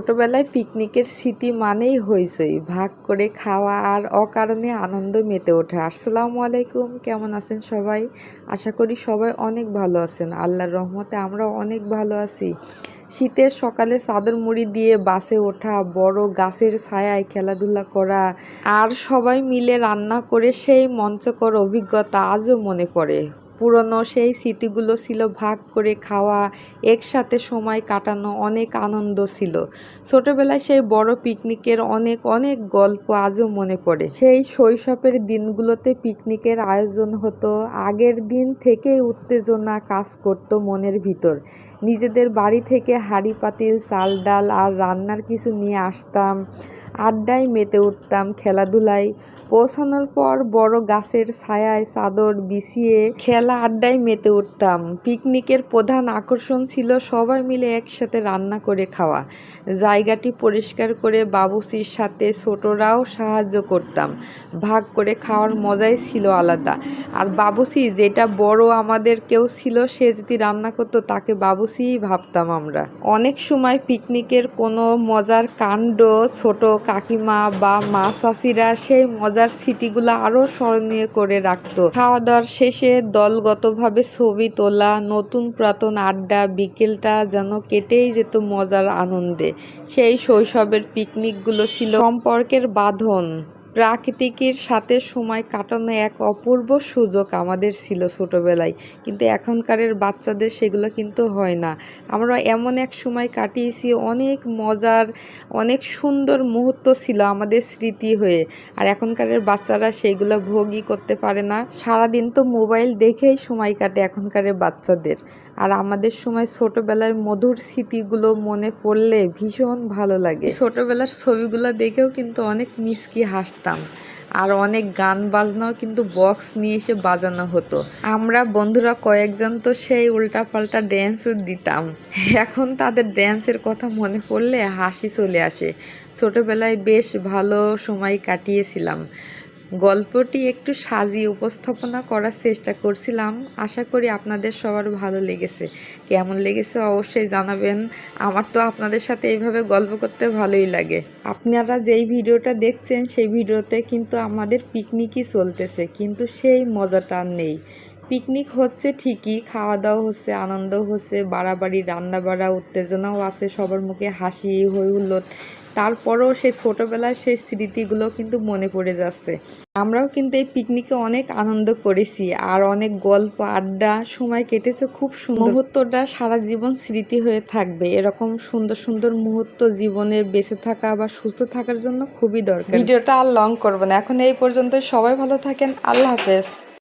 ছোটবেলায় পিকনিকের স্মৃতি মানেই হইচই, ভাগ করে খাওয়া আর অকারণে আনন্দ মেতে ওঠে। আসসালামু আলাইকুম, কেমন আছেন সবাই? আশা করি সবাই অনেক ভালো আছেন। আল্লাহর রহমতে আমরা অনেক ভালো আছি। শীতের সকালে চাদর মুড়ি দিয়ে বাসে ওঠা, বড় গাছের ছায়ায় খেলাধুলা করা আর সবাই মিলে রান্না করে সেই মঞ্চকর অভিজ্ঞতা আজও মনে পড়ে। পুরনো সেই স্মৃতিগুলো ছিল ভাগ করে খাওয়া, একসাথে সময় কাটানো, অনেক আনন্দ ছিল। ছোটবেলায় সেই বড় পিকনিকের অনেক অনেক গল্প আজও মনে পড়ে। সেই শৈশবের দিনগুলোতে পিকনিকের আয়োজন হতো, আগের দিন থেকেই উত্তেজনা কাজ করতো মনের ভিতর। নিজেদের বাড়ি থেকে হাঁড়ি পাতিল, চাল ডাল আর রান্নার কিছু নিয়ে আসতাম, আড্ডায় মেতে উঠতাম, খেলাধুলায় পৌঁছানোর পর বড় গাছের ছায়ায় চাদর বিছিয়ে খেলা আড্ডায় মেতে উঠতাম। পিকনিকের প্রধান আকর্ষণ ছিল সবাই মিলে একসাথে রান্না করে খাওয়া, জায়গাটি পরিষ্কার করে বাবুর্চির সাথে ছোটরাও সাহায্য করতাম। ভাগ করে খাওয়ার মজাই ছিল আলাদা। আর বাবুর্চি যেটা বড় আমাদের কেউ ছিল, সে যদি রান্না করতো তাকে বাবুর্চিই ভাবতাম আমরা। অনেক সময় পিকনিকের কোনো মজার কাণ্ড ছোট কাকিমা বা মা চাচিরা সেই মজার স্মৃতিগুলো আরও স্মরণীয় করে রাখতো। খাওয়া দাওয়ার শেষে দলগতভাবে ছবি তোলা, নতুন পুরাতন আড্ডা, বিকেলটা যেন কেটেই যেত মজার আনন্দে। সেই শৈশবের পিকনিকগুলো ছিল সম্পর্কের বাঁধন। প্রাকৃতিকের সাথে সময় কাটানো এক অপূর্ব সুযোগ আমাদের ছিল ছোটবেলায়, কিন্তু এখনকারের বাচ্চাদের সেগুলো কিন্তু হয় না। আমরা এমন এক সময় কাটিয়েছি, অনেক মজার, অনেক সুন্দর মুহূর্ত ছিল আমাদের স্মৃতি হয়ে। আর এখনকারের বাচ্চারা সেইগুলো ভোগই করতে পারে না। সারাদিন তো মোবাইল দেখেই সময় কাটে এখনকারের বাচ্চাদের। আর আমাদের সময় ছোটবেলার মধুর স্মৃতিগুলো মনে পড়লে ভীষণ ভালো লাগে। ছোটবেলার ছবিগুলো দেখেও কিন্তু অনেক মিষ্টি হাসতাম। আর অনেক গান বাজনাও কিন্তু বক্স নিয়ে এসে বাজানো হতো। আমরা বন্ধুরা কয়েকজন তো সেই উল্টাপাল্টা ড্যান্সও দিতাম। এখন তাদের ড্যান্সের কথা মনে পড়লে হাসি চলে আসে। ছোটবেলায় বেশ ভালো সময় কাটিয়েছিলাম। গল্পটি একটু সাজিয়ে উপস্থাপনা করার চেষ্টা করছিলাম। আশা করি আপনাদের সবার ভালো লেগেছে। কেমন লেগেছে অবশ্যই জানাবেন। আমার তো আপনাদের সাথে এইভাবে গল্প করতে ভালোই লাগে। আপনারা যেই ভিডিওটা দেখছেন সেই ভিডিওতে কিন্তু আমাদের পিকনিকই চলতেছে, কিন্তু সেই মজাটা আর নেই। পিকনিক হচ্ছে ঠিকই, খাওয়া দাওয়া হচ্ছে, আনন্দ হচ্ছে, বাড়াবাড়ি রান্না বাড়া, উত্তেজনাও আছে, সবার মুখে হাসি হই হুল্লোড়। তারপরেও সেই ছোটোবেলার সেই স্মৃতিগুলো কিন্তু মনে পড়ে যাচ্ছে। আমরাও কিন্তু এই পিকনিকে অনেক আনন্দ করেছি আর অনেক গল্প আড্ডা সময় কেটেছে। খুব সুন্দর মুহূর্তটা সারা জীবন স্মৃতি হয়ে থাকবে। এরকম সুন্দর সুন্দর মুহূর্ত জীবনে বেঁচে থাকা বা সুস্থ থাকার জন্য খুবই দরকার। ভিডিওটা আর লং করবো না, এখন এই পর্যন্ত। সবাই ভালো থাকেন, আল্লাহ হাফেজ।